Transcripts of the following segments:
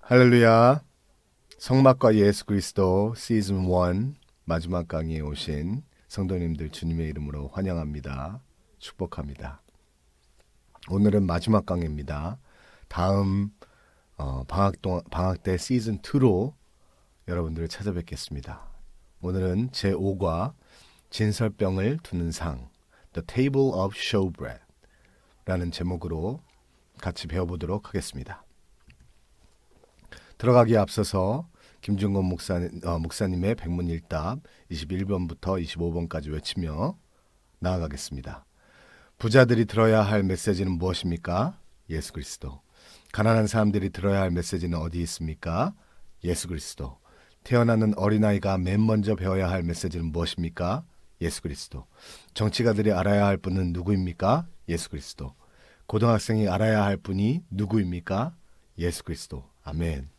할렐루야. 성막과 예수 그리스도 시즌 1 마지막 강의에 오신 성도님들 주님의 이름으로 환영합니다. 축복합니다. 오늘은 마지막 강의입니다. 다음 방학 때 시즌 2로 여러분들을 찾아뵙겠습니다. 오늘은 제5과 진설병을 두는 상 The Table of Showbread 라는 제목으로 같이 배워보도록 하겠습니다. 들어가기에 앞서서 김준건 목사님의 백문일답 21번부터 25번까지 외치며 나아가겠습니다. 부자들이 들어야 할 메시지는 무엇입니까? 예수 그리스도. 가난한 사람들이 들어야 할 메시지는 어디 있습니까? 예수 그리스도. 태어나는 어린아이가 맨 먼저 배워야 할 메시지는 무엇입니까? 예수 그리스도. 정치가들이 알아야 할 분은 누구입니까? 예수 그리스도. 고등학생이 알아야 할 분이 누구입니까? 예수 그리스도. 아멘.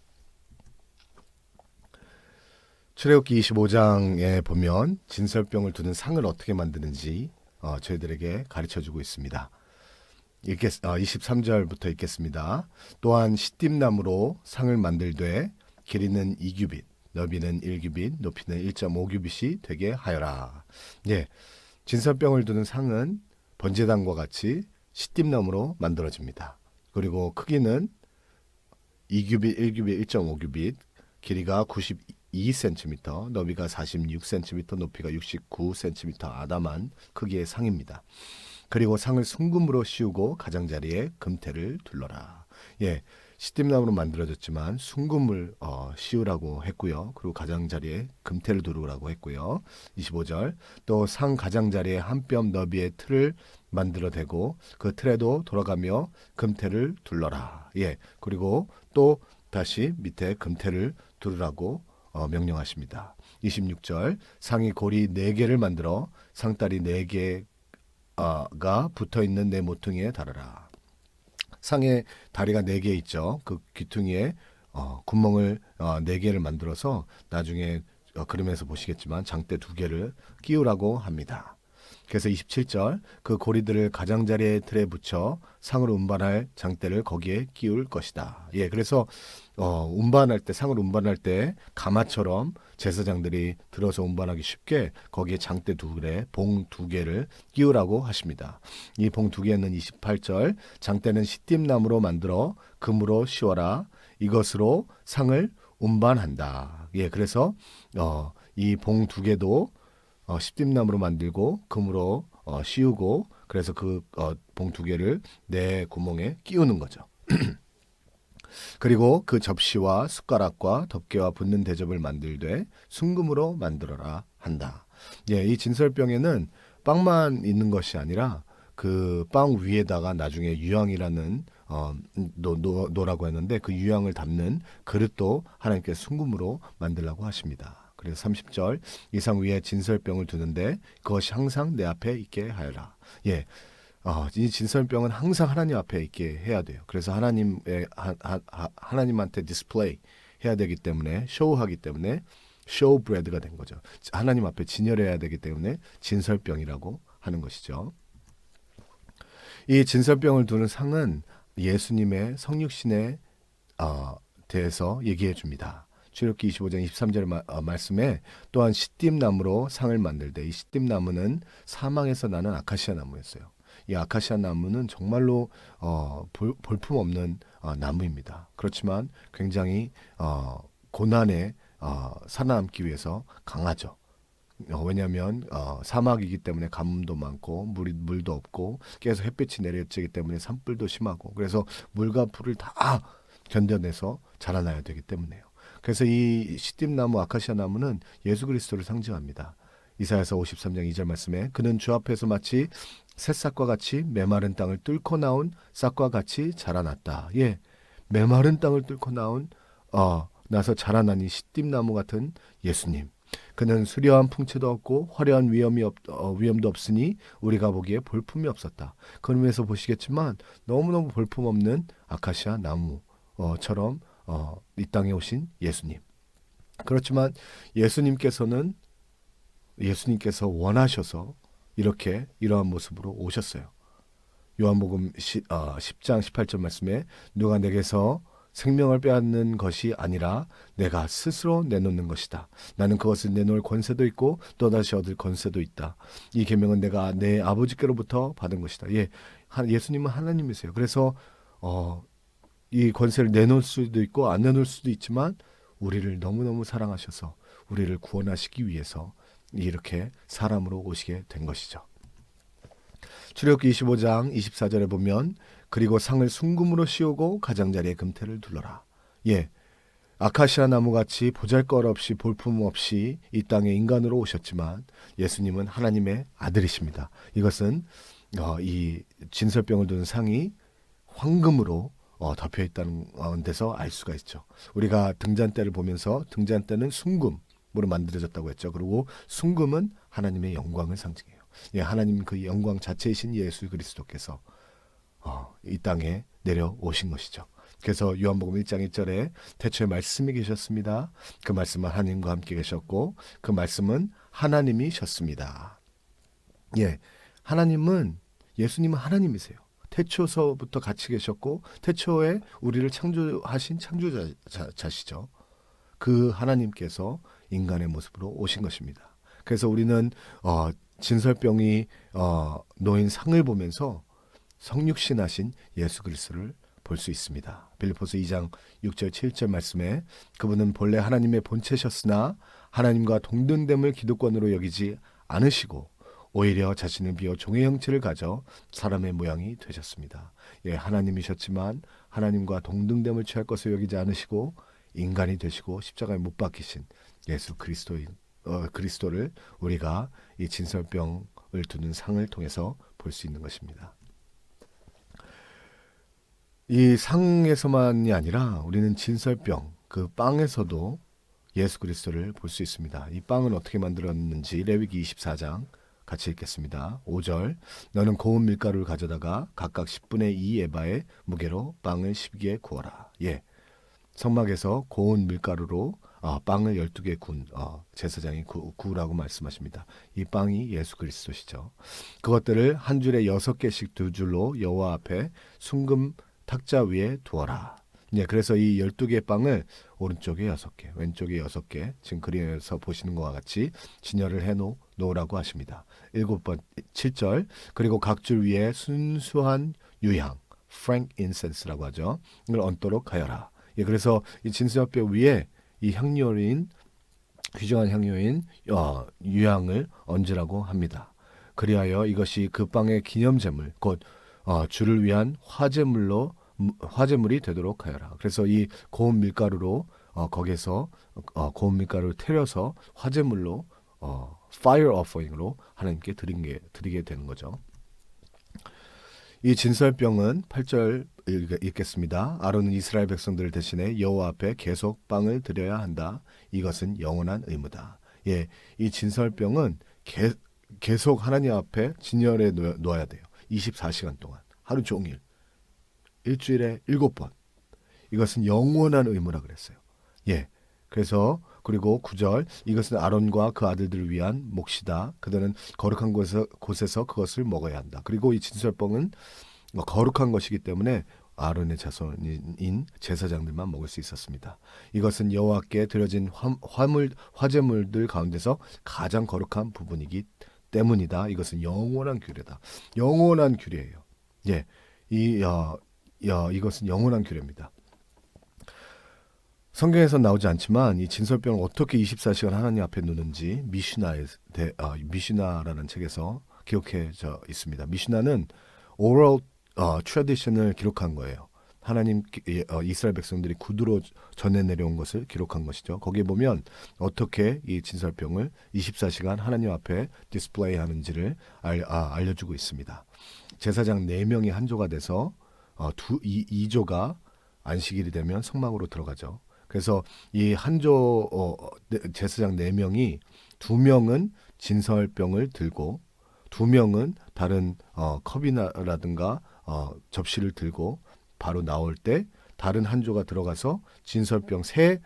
출애굽기 25장에 보면 진설병을 두는 상을 어떻게 만드는지 저희들에게 가르쳐주고 있습니다. 23절부터 읽겠습니다. 또한 시띠나무로 상을 만들되 길이는 2규빗, 너비는 1규빗, 높이는 1.5규빗이 되게 하여라. 예, 진설병을 두는 상은 번제단과 같이 시띠나무로 만들어집니다. 그리고 크기는 2규빗, 1규빗, 1.5규빗, 길이가 92cm, 너비가 46cm, 높이가 69cm 아담한 크기의 상입니다. 그리고 상을 순금으로 씌우고 가장자리에 금태를 둘러라. 예, 시띠나무로 만들어졌지만 순금을 씌우라고 했고요. 그리고 가장자리에 금태를 두르라고 했고요. 25절 또 상 가장자리에 한 뼘 너비의 틀을 만들어 대고 그 틀에도 돌아가며 금태를 둘러라. 예, 그리고 또 다시 밑에 금태를 두르라고 명령하십니다. 26절 상이 고리 4개를 만들어 상다리 4개가 붙어있는 내 모퉁이에 달아라. 상에 다리가 4개 있죠. 그 귀퉁이에 구멍을 4개를 만들어서 나중에 그림에서 보시겠지만 장대 2개를 끼우라고 합니다. 그래서 27절 그 고리들을 가장자리의 틀에 붙여 상으로 운반할 장대를 거기에 끼울 것이다. 예, 그래서 운반할 때 상을 운반할 때 가마처럼 제사장들이 들어서 운반하기 쉽게 거기에 장대 2개, 봉 2개를 끼우라고 하십니다. 이 봉 2개는 28절 장대는 시띠나무로 만들어 금으로 씌워라. 이것으로 상을 운반한다. 예, 그래서 이 봉 2개도 십팀나무로 만들고 금으로 씌우고 그래서 그 봉 2개를 내 구멍에 끼우는 거죠. 그리고 그 접시와 숟가락과 덮개와 붓는 대접을 만들되 순금으로 만들어라 한다. 예, 이 진설병에는 빵만 있는 것이 아니라 그 빵 위에다가 나중에 유향이라는 노라고 했는데 그 유향을 담는 그릇도 하나님께서 순금으로 만들라고 하십니다. 그래서 30절 이상 위에 진설병을 두는데 그것이 항상 내 앞에 있게 하여라. 예, 이 진설병은 항상 하나님 앞에 있게 해야 돼요. 그래서 하나님한테 디스플레이 해야 되기 때문에 쇼하기 때문에 쇼브레드가 된 거죠. 하나님 앞에 진열해야 되기 때문에 진설병이라고 하는 것이죠. 이 진설병을 두는 상은 예수님의 성육신에 대해서 얘기해 줍니다. 출애굽기 25장 23절 말씀에 또한 시띠나무로 상을 만들되 이 시띠나무는 사막에서 나는 아카시아 나무였어요. 이 아카시아 나무는 정말로 볼품없는 나무입니다. 그렇지만 굉장히 고난에 살아남기 위해서 강하죠. 왜냐하면 사막이기 때문에 가뭄도 많고 물도 없고 계속 햇빛이 내려지기 때문에 산불도 심하고 그래서 물과 풀을 다 견뎌내서 자라나야 되기 때문에요. 그래서 이 시띠나무 아카시아 나무는 예수 그리스도를 상징합니다. 이사야서 53장 2절 말씀에 그는 주 앞에서 마치 새싹과 같이 메마른 땅을 뚫고 나온 싹과 같이 자라났다. 예, 메마른 땅을 뚫고 나서 자라난 이 시띠나무 같은 예수님. 그는 수려한 풍채도 없고 화려한 위엄도 없으니 우리가 보기에 볼품이 없었다. 그러면서 보시겠지만 너무너무 볼품 없는 아카시아 나무처럼 이 땅에 오신 예수님. 그렇지만 예수님께서 원하셔서 이러한 모습으로 오셨어요. 요한복음 10장 18절 말씀에 누가 내게서 생명을 빼앗는 것이 아니라 내가 스스로 내놓는 것이다. 나는 그것을 내놓을 권세도 있고 또다시 얻을 권세도 있다. 이 계명은 내가 내 아버지께로부터 받은 것이다. 예, 예수님은 하나님이세요. 그래서 이 권세를 내놓을 수도 있고 안 내놓을 수도 있지만 우리를 너무너무 사랑하셔서 우리를 구원하시기 위해서 이렇게 사람으로 오시게 된 것이죠. 출애굽기 25장 24절에 보면 그리고 상을 순금으로 씌우고 가장자리에 금태를 둘러라. 예, 아카시아 나무같이 보잘것없이 볼품없이 이 땅에 인간으로 오셨지만 예수님은 하나님의 아들이십니다. 이것은 이 진설병을 두는 상이 황금으로 덮여 있다는 데서 알 수가 있죠. 우리가 등잔대를 보면서 등잔대는 순금으로 만들어졌다고 했죠. 그리고 순금은 하나님의 영광을 상징해요. 예, 하나님 그 영광 자체이신 예수 그리스도께서 이 땅에 내려오신 것이죠. 그래서 요한복음 1장 1절에 태초에 말씀이 계셨습니다. 그 말씀은 하나님과 함께 계셨고 그 말씀은 하나님이셨습니다. 예, 예수님은 하나님이세요. 태초서부터 같이 계셨고 태초에 우리를 창조하신 창조자시죠. 그 하나님께서 인간의 모습으로 오신 것입니다. 그래서 우리는 진설병이 놓인 상을 보면서 성육신하신 예수 그리스도를 볼 수 있습니다. 빌립보서 2장 6절 7절 말씀에 그분은 본래 하나님의 본체셨으나 하나님과 동등됨을 기득권으로 여기지 않으시고 오히려 자신을 비워 종의 형체를 가져 사람의 모양이 되셨습니다. 예, 하나님이셨지만 하나님과 동등됨을 취할 것을 여기지 않으시고 인간이 되시고 십자가에 못 박히신 예수 그리스도를 우리가 이 진설병을 두는 상을 통해서 볼 수 있는 것입니다. 이 상에서만이 아니라 우리는 진설병, 그 빵에서도 예수 그리스도를 볼 수 있습니다. 이 빵은 어떻게 만들었는지 레위기 24장 같이 읽겠습니다. 5절 너는 고운 밀가루를 가져다가 각각 10분의 2 에바의 무게로 빵을 12개 구워라. 예, 성막에서 고운 밀가루로 빵을 12개 구운 제사장이 구우라고 말씀하십니다. 이 빵이 예수 그리스도시죠. 그것들을 한 줄에 6개씩 2줄로 여호와 앞에 순금 탁자 위에 두어라. 예, 그래서 이 12개 빵을 오른쪽에 6개, 왼쪽에 6개, 지금 그림에서 보시는 것과 같이 진열을 해 놓으라고 하십니다. 7절, 그리고 각 줄 위에 순수한 유향, frankincense라고 하죠. 이걸 얹도록 하여라. 예, 그래서 이 진설병 위에 이 향료인, 귀중한 향료인 유향을 얹으라고 합니다. 그리하여 이것이 그 빵의 기념제물, 곧 주를 위한 화제물이 되도록 하여라. 그래서 이 고운 밀가루로 거기에서 고운 밀가루를 태려서 화제물로 fire offering으로 하나님께 드리게 되는 거죠. 이 진설병은 8절 읽겠습니다. 아론은 이스라엘 백성들 대신에 여호와 앞에 계속 빵을 드려야 한다. 이것은 영원한 의무다. 예, 이 진설병은 계속 하나님 앞에 진열해 놓아야 돼요. 24시간 동안 하루 종일 일주일에 7번. 이것은 영원한 의무라 그랬어요. 예, 그래서 그리고 9절 이것은 아론과 그 아들들을 위한 몫이다. 그들은 거룩한 곳에서 그것을 먹어야 한다. 그리고 이 진설병은 거룩한 것이기 때문에 아론의 자손인 제사장들만 먹을 수 있었습니다. 이것은 여호와께 드려진 화제물들 가운데서 가장 거룩한 부분이기 때문이다. 이것은 영원한 규례다. 영원한 규례예요. 예, 이것은 영원한 규례입니다. 성경에서 나오지 않지만 이 진설병을 어떻게 24시간 하나님 앞에 놓는지 미시나라는 책에서 기록해져 있습니다. 미시나는 oral tradition을 기록한 거예요. 하나님 이스라엘 백성들이 구두로 전해 내려온 것을 기록한 것이죠. 거기에 보면 어떻게 이 진설병을 24시간 하나님 앞에 디스플레이 하는지를 알려주고 있습니다. 제사장 4명이 한 조가 돼서 2조가 안식일이 되면 성막으로 들어가죠. 그래서 이 한조 제사장 4명이 2명은 진설병을 들고 2명은 다른 컵이라든가 접시를 들고 바로 나올 때 다른 한조가 들어가서 진설병을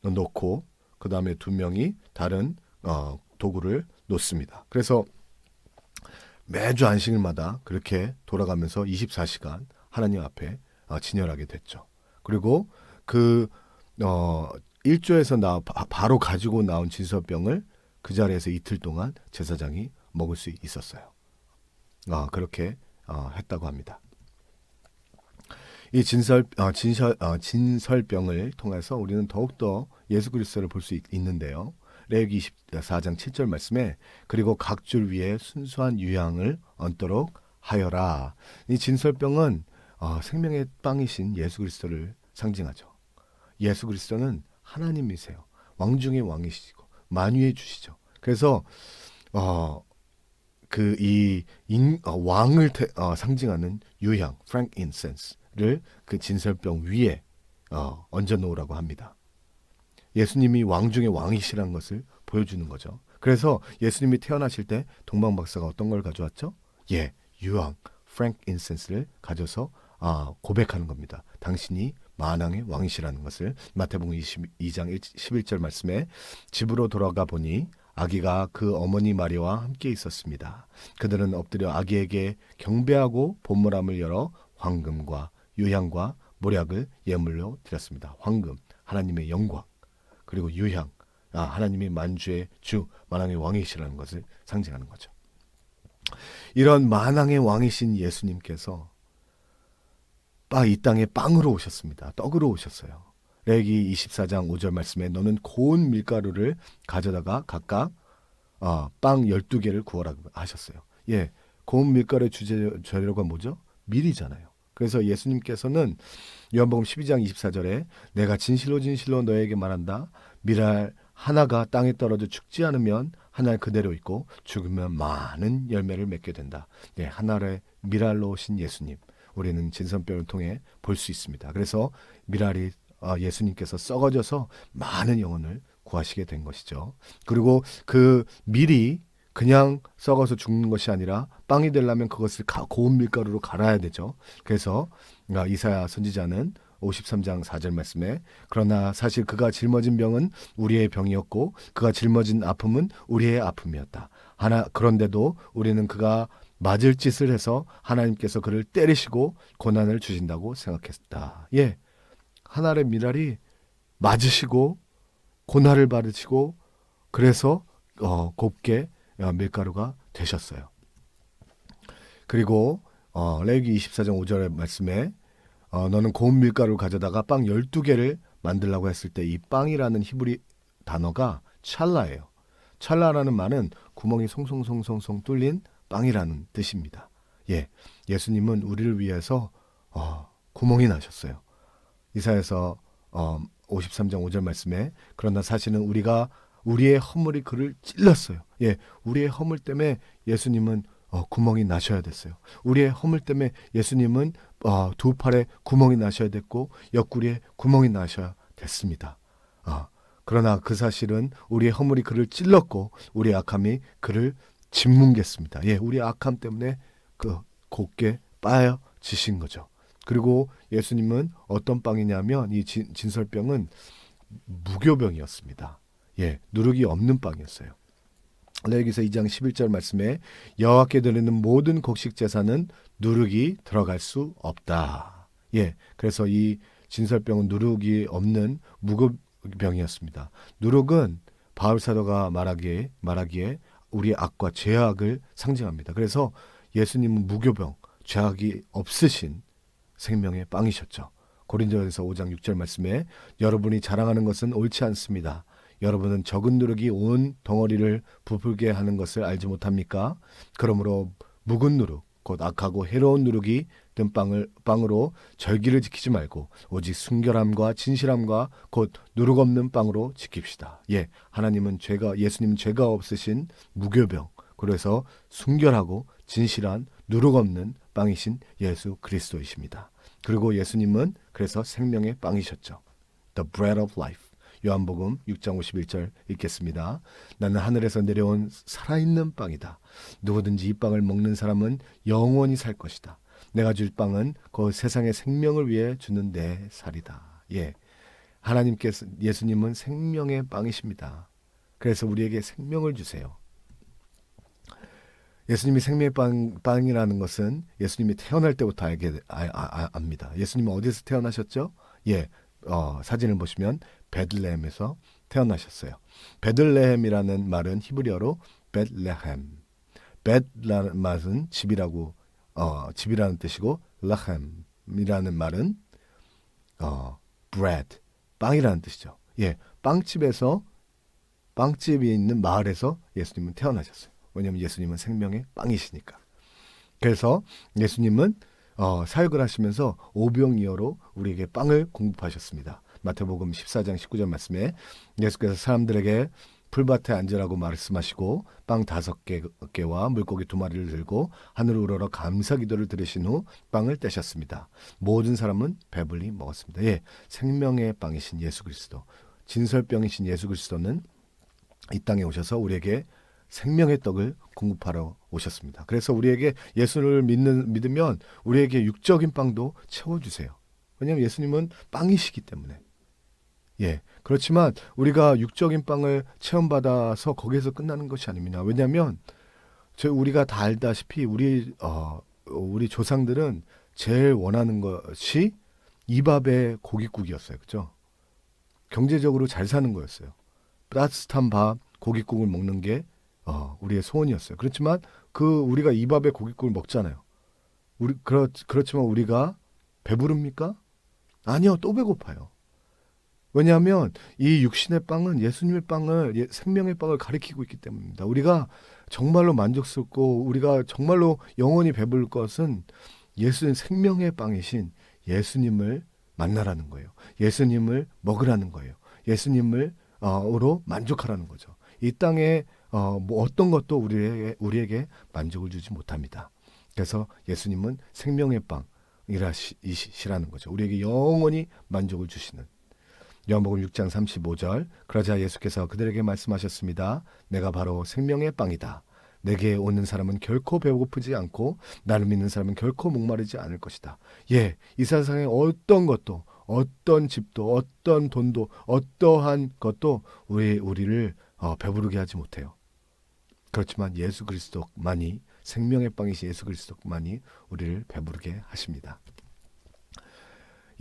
놓고 그 다음에 2명이 다른 도구를 놓습니다. 그래서 매주 안식일마다 그렇게 돌아가면서 24시간 하나님 앞에 진열하게 됐죠. 그리고 그 1조에서 바로 가지고 나온 진설병을 그 자리에서 이틀 동안 제사장이 먹을 수 있었어요. 그렇게 했다고 합니다. 이 진설병을 통해서 우리는 더욱더 예수 그리스도를 볼 수 있는데요. 레위기 24장 7절 말씀에 그리고 각 줄 위에 순수한 유향을 얹도록 하여라. 이 진설병은 생명의 빵이신 예수 그리스도를 상징하죠. 예수 그리스도는 하나님이세요. 왕 중의 왕이시고 만유의 주시죠. 그래서 왕을 상징하는 유향, frankincense를 그 진설병 위에 얹어 놓으라고 합니다. 예수님이 왕 중의 왕이시라는 것을 보여주는 거죠. 그래서 예수님이 태어나실 때 동방박사가 어떤 걸 가져왔죠? 유황, frankincense를 가져서 고백하는 겁니다. 당신이 만왕의 왕이시라는 것을. 마태복음 22장 11절 말씀에 집으로 돌아가 보니 아기가 그 어머니 마리아와 함께 있었습니다. 그들은 엎드려 아기에게 경배하고 본물함을 열어 황금과 유향과 모략을 예물로 드렸습니다. 황금, 하나님의 영광, 그리고 유향, 하나님이 만주의 주, 만왕의 왕이시라는 것을 상징하는 거죠. 이런 만왕의 왕이신 예수님께서 이 땅에 빵으로 오셨습니다. 떡으로 오셨어요. 레위기 24장 5절 말씀에 너는 고운 밀가루를 가져다가 각각 빵 12개를 구워라 하셨어요. 고운 밀가루의 주재료가 뭐죠? 밀이잖아요. 그래서 예수님께서는 요한복음 12장 24절에 내가 진실로 진실로 너에게 말한다. 밀알 하나가 땅에 떨어져 죽지 않으면 하늘 그대로 있고 죽으면 많은 열매를 맺게 된다. 하늘의 밀알로 오신 예수님, 우리는 진설병을 통해 볼 수 있습니다. 그래서 밀알이 예수님께서 썩어져서 많은 영혼을 구하시게 된 것이죠. 그리고 그 밀이 그냥 썩어서 죽는 것이 아니라 빵이 되려면 그것을 고운 밀가루로 갈아야 되죠. 그래서 이사야 선지자는 53장 4절 말씀에 그러나 사실 그가 짊어진 병은 우리의 병이었고 그가 짊어진 아픔은 우리의 아픔이었다. 그런데도 우리는 그가 맞을 짓을 해서 하나님께서 그를 때리시고 고난을 주신다고 생각했다. 하늘의 밀알이 맞으시고 고난을 받으시고 그래서 곱게 밀가루가 되셨어요. 그리고 레위기 24장 5절의 말씀에 너는 고운 밀가루를 가져다가 빵 12개를 만들라고 했을 때 이 빵이라는 히브리 단어가 찰라예요. 찰라라는 말은 구멍이 송송송송송 뚫린 빵이라는 뜻입니다. 예수님은 우리를 위해서 구멍이 나셨어요. 이사야서 53장 5절 말씀에 그러나 사실은 우리가 우리의 허물이 그를 찔렀어요. 우리의 허물 때문에 예수님은 구멍이 나셔야 됐어요. 우리의 허물 때문에 예수님은 두 팔에 구멍이 나셔야 됐고 옆구리에 구멍이 나셔야 됐습니다. 그러나 그 사실은 우리의 허물이 그를 찔렀고 우리의 악함이 그를 짓뭉갰습니다. 우리의 악함 때문에 곱게 빠여지신 거죠. 그리고 예수님은 어떤 빵이냐면 이 진설병은 무교병이었습니다. 누룩이 없는 빵이었어요. 레위기서 2장 11절 말씀에 여호와께 드리는 모든 곡식 제사는 누룩이 들어갈 수 없다. 그래서 이 진설병은 누룩이 없는 무교병이었습니다. 누룩은 바울 사도가 말하기에 우리의 악과 죄악을 상징합니다. 그래서 예수님은 무교병, 죄악이 없으신 생명의 빵이셨죠. 고린도전서 5장 6절 말씀에 여러분이 자랑하는 것은 옳지 않습니다. 여러분은 적은 누룩이 온 덩어리를 부풀게 하는 것을 알지 못합니까? 그러므로 묵은 누룩, 곧 악하고 해로운 누룩이 든 빵으로 절기를 지키지 말고 오직 순결함과 진실함과 곧 누룩 없는 빵으로 지킵시다. 예수님은 죄가 없으신 무교병, 그래서 순결하고 진실한 누룩 없는 빵이신 예수 그리스도이십니다. 그리고 예수님은 그래서 생명의 빵이셨죠. The bread of life. 요한복음 6장 51절 읽겠습니다. 나는 하늘에서 내려온 살아있는 빵이다. 누구든지 이 빵을 먹는 사람은 영원히 살 것이다. 내가 줄 빵은 그 세상의 생명을 위해 주는 내 살이다. 예수님은 생명의 빵이십니다. 그래서 우리에게 생명을 주세요. 예수님이 생명의 빵이라는 것은 예수님이 태어날 때부터 압니다. 예수님은 어디서 태어나셨죠? 예, 사진을 보시면 베들레헴에서 태어나셨어요. 베들레헴이라는 말은 히브리어로 벳레헴. 벳라는 말은 집이라는 뜻이고, 레헴이라는 말은 bread, 빵이라는 뜻이죠. 예, 빵집이 있는 마을에서 예수님은 태어나셨어요. 왜냐하면 예수님은 생명의 빵이시니까. 그래서 예수님은 사역을 하시면서 오병이어로 우리에게 빵을 공급하셨습니다. 마태복음 14장 19절 말씀에 예수께서 사람들에게 풀밭에 앉으라고 말씀하시고 빵 5개와 물고기 2마리를 들고 하늘을 우러러 감사 기도를 들으신 후 빵을 떼셨습니다. 모든 사람은 배불리 먹었습니다. 예, 생명의 빵이신 예수 그리스도, 진설병이신 예수 그리스도는 이 땅에 오셔서 우리에게 생명의 떡을 공급하러 오셨습니다. 그래서 우리에게 예수를 믿으면 우리에게 육적인 빵도 채워주세요. 왜냐하면 예수님은 빵이시기 때문에. 예, 그렇지만 우리가 육적인 빵을 체험받아서 거기에서 끝나는 것이 아닙니다. 왜냐하면 우리가 다 알다시피 우리 조상들은 제일 원하는 것이 이 밥에 고깃국이었어요. 그죠? 경제적으로 잘 사는 거였어요. 따뜻한 밥, 고깃국을 먹는 게 우리의 소원이었어요. 그렇지만 우리가 이 밥에 고깃국을 먹잖아요. 그렇지만 우리가 배부릅니까? 아니요, 또 배고파요. 왜냐하면 이 육신의 빵은 예수님의 빵을, 생명의 빵을 가리키고 있기 때문입니다. 우리가 정말로 만족스럽고 우리가 정말로 영원히 배부를 것은 생명의 빵이신 예수님을 만나라는 거예요. 예수님을 먹으라는 거예요. 예수님으로 만족하라는 거죠. 이 땅에 뭐 어떤 것도 우리에게 만족을 주지 못합니다. 그래서 예수님은 생명의 빵이시라는 거죠. 우리에게 영원히 만족을 주시는. 요한복음 6장 35절. 그러자 예수께서 그들에게 말씀하셨습니다. 내가 바로 생명의 빵이다. 내게 오는 사람은 결코 배고프지 않고 나를 믿는 사람은 결코 목마르지 않을 것이다. 예, 이 세상에 어떤 것도, 어떤 집도, 어떤 돈도, 어떠한 것도 우리를 배부르게 하지 못해요. 그렇지만 예수 그리스도만이, 생명의 빵이신 예수 그리스도만이 우리를 배부르게 하십니다.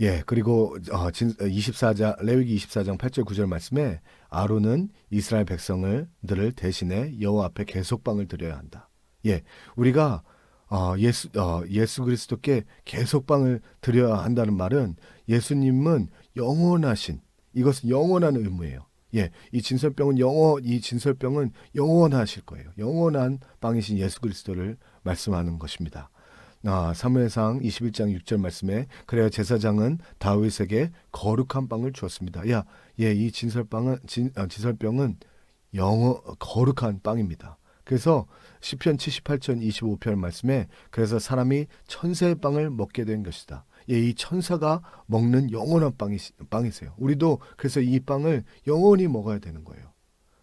예, 그리고 레위기 24장 8절 9절 말씀에 아론은 이스라엘 백성들을 대신해 여호와 앞에 계속빵을 드려야 한다. 예, 우리가 예수 그리스도께 계속빵을 드려야 한다는 말은 예수님은 이것은 영원한 의무예요. 예, 이 진설병은 영원하실 거예요. 영원한 빵이신 예수 그리스도를 말씀하는 것입니다. 사무엘상 21장 6절 말씀에 그래야 제사장은 다윗에게 거룩한 빵을 주었습니다. 이 진설병은 거룩한 빵입니다. 그래서 시편 78편 25편 말씀에 그래서 사람이 천사의 빵을 먹게 된 것이다. 이 천사가 먹는 영원한 빵이세요. 우리도 그래서 이 빵을 영원히 먹어야 되는 거예요.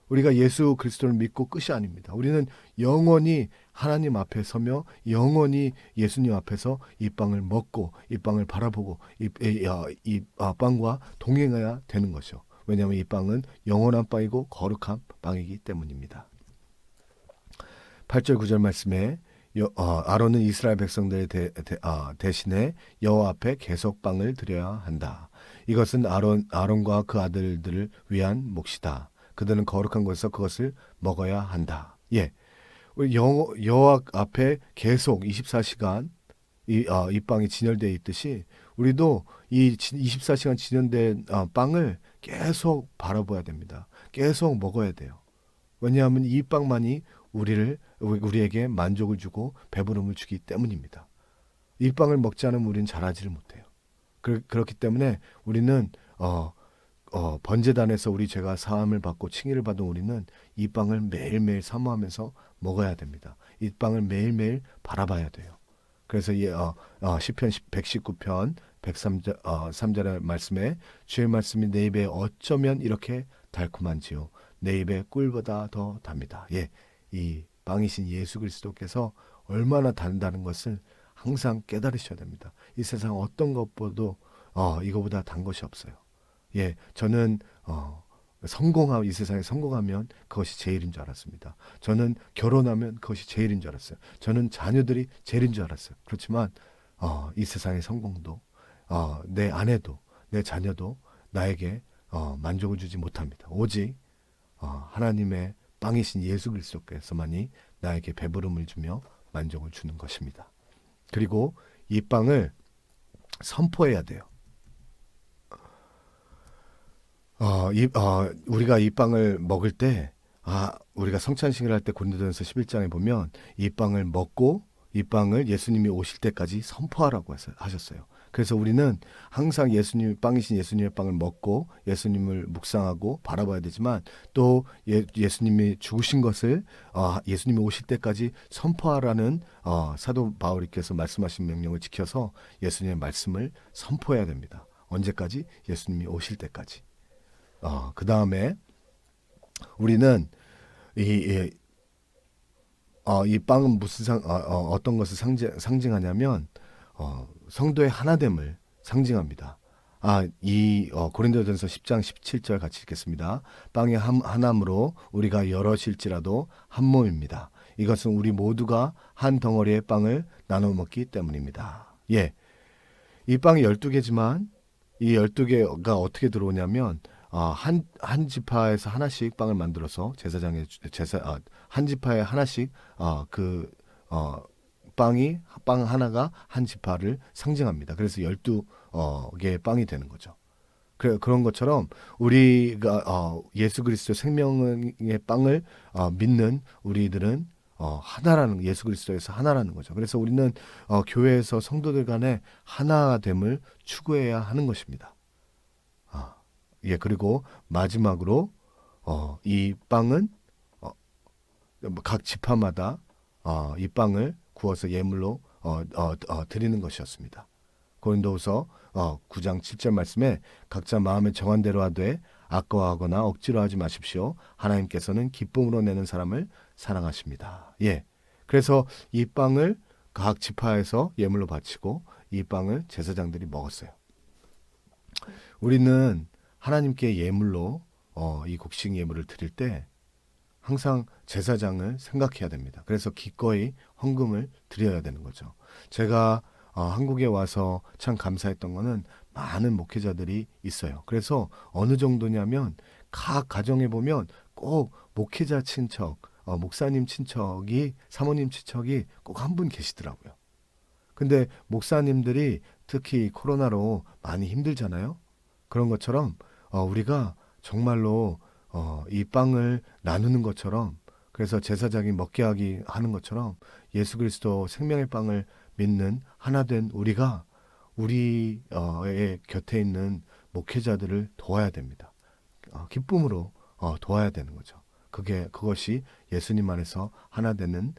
우리가 예수 그리스도를 믿고 끝이 아닙니다. 우리는 영원히 하나님 앞에 서며 영원히 예수님 앞에서 이 빵을 먹고 이 빵을 바라보고 이 빵과 동행해야 되는 것이죠. 왜냐하면 이 빵은 영원한 빵이고 거룩한 빵이기 때문입니다. 8절 9절 말씀에 아론은 이스라엘 백성들 대신에 여호와 앞에 계속 빵을 드려야 한다. 이것은 아론과 그 아들들을 위한 몫이다. 그들은 거룩한 곳에서 그것을 먹어야 한다. 예, 여호와 앞에 계속 24시간 이 빵이 진열되어 있듯이 우리도 이 24시간 진열된 빵을 계속 바라봐야 됩니다. 계속 먹어야 돼요. 왜냐하면 이 빵만이 우리에게 만족을 주고 배부름을 주기 때문입니다. 이 빵을 먹지 않으면 우리는 자라지를 못해요. 그렇기 때문에 우리는 번제단에서 우리 죄가 사함을 받고 칭의를 받은 우리는 이 빵을 매일매일 사모하면서 먹어야 됩니다. 이 빵을 매일매일 바라봐야 돼요. 그래서 시편 119편 103절의 말씀에 주의 말씀이 내 입에 어쩌면 이렇게 달콤한지요. 내 입에 꿀보다 더 답니다. 예, 이 빵이신 예수 그리스도께서 얼마나 단다는 것을 항상 깨달으셔야 됩니다. 이 세상 어떤 것보다도 이거보다 단 것이 없어요. 예, 저는 이 세상에 성공하면 그것이 제일인 줄 알았습니다. 저는 결혼하면 그것이 제일인 줄 알았어요. 저는 자녀들이 제일인 줄 알았어요. 그렇지만 이 세상의 성공도 내 아내도 내 자녀도 나에게 만족을 주지 못합니다. 오직 하나님의 빵이신 예수 그리스도께서만이 나에게 배부름을 주며 만족을 주는 것입니다. 그리고 이 빵을 선포해야 돼요. 우리가 이 빵을 먹을 때, 우리가 성찬식을 할 때 고린도전서 11장에 보면 이 빵을 먹고 이 빵을 예수님이 오실 때까지 선포하라고 하셨어요. 그래서 우리는 항상 빵이신 예수님의 빵을 먹고 예수님을 묵상하고 바라봐야 되지만 또 예수님이 죽으신 것을 예수님이 오실 때까지 선포하라는 사도 바울께서 말씀하신 명령을 지켜서 예수님의 말씀을 선포해야 됩니다. 언제까지? 예수님이 오실 때까지. 그 다음에 우리는 이 빵은 어떤 것을 상징하냐면 성도의 하나됨을 상징합니다. 고린도전서 10장 17절 같이 읽겠습니다. 빵의 하나므로 우리가 여럿일지라도 한 몸입니다. 이것은 우리 모두가 한 덩어리의 빵을 나눠 먹기 때문입니다. 예, 이 빵이 12개지만 이 12개가 어떻게 들어오냐면 한 지파에서 하나씩 빵을 만들어서 한 지파에 하나씩 빵 하나가 한 지파를 상징합니다. 그래서 12개의 빵이 되는 거죠. 그런 것처럼 우리가 예수 그리스도 생명의 빵을 믿는 우리들은 예수 그리스도에서 하나라는 거죠. 그래서 우리는 교회에서 성도들 간의 하나됨을 추구해야 하는 것입니다. 그리고 마지막으로 이 빵은 각 지파마다 이 빵을 구워서 예물로 드리는 것이었습니다. 고린도후서 9장 7절 말씀에 각자 마음에 정한 대로 하되 아까워하거나 억지로 하지 마십시오. 하나님께서는 기쁨으로 내는 사람을 사랑하십니다. 예. 그래서 이 빵을 각 지파에서 예물로 바치고 이 빵을 제사장들이 먹었어요. 우리는 하나님께 예물로 이 곡식 예물을 드릴 때 항상 제사장을 생각해야 됩니다. 그래서 기꺼이 헌금을 드려야 되는 거죠. 제가 한국에 와서 참 감사했던 거는 많은 목회자들이 있어요. 그래서 어느 정도냐면 각 가정에 보면 꼭 목회자 친척, 목사님 친척이, 사모님 친척이 꼭 한 분 계시더라고요. 근데 목사님들이 특히 코로나로 많이 힘들잖아요. 그런 것처럼 우리가 정말로 이 빵을 나누는 것처럼, 그래서 제사장이 먹게 하는 것처럼 예수 그리스도 생명의 빵을 믿는 하나된 우리가 우리의 곁에 있는 목회자들을 도와야 됩니다. 기쁨으로 도와야 되는 거죠. 그것이 예수님 안에서 하나 되는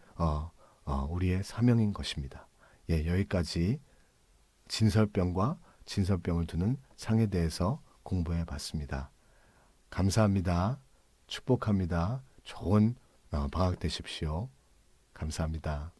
우리의 사명인 것입니다. 예, 여기까지 진설병과 진설병을 두는 상에 대해서 공부해 봤습니다. 감사합니다. 축복합니다. 좋은 방학 되십시오. 감사합니다.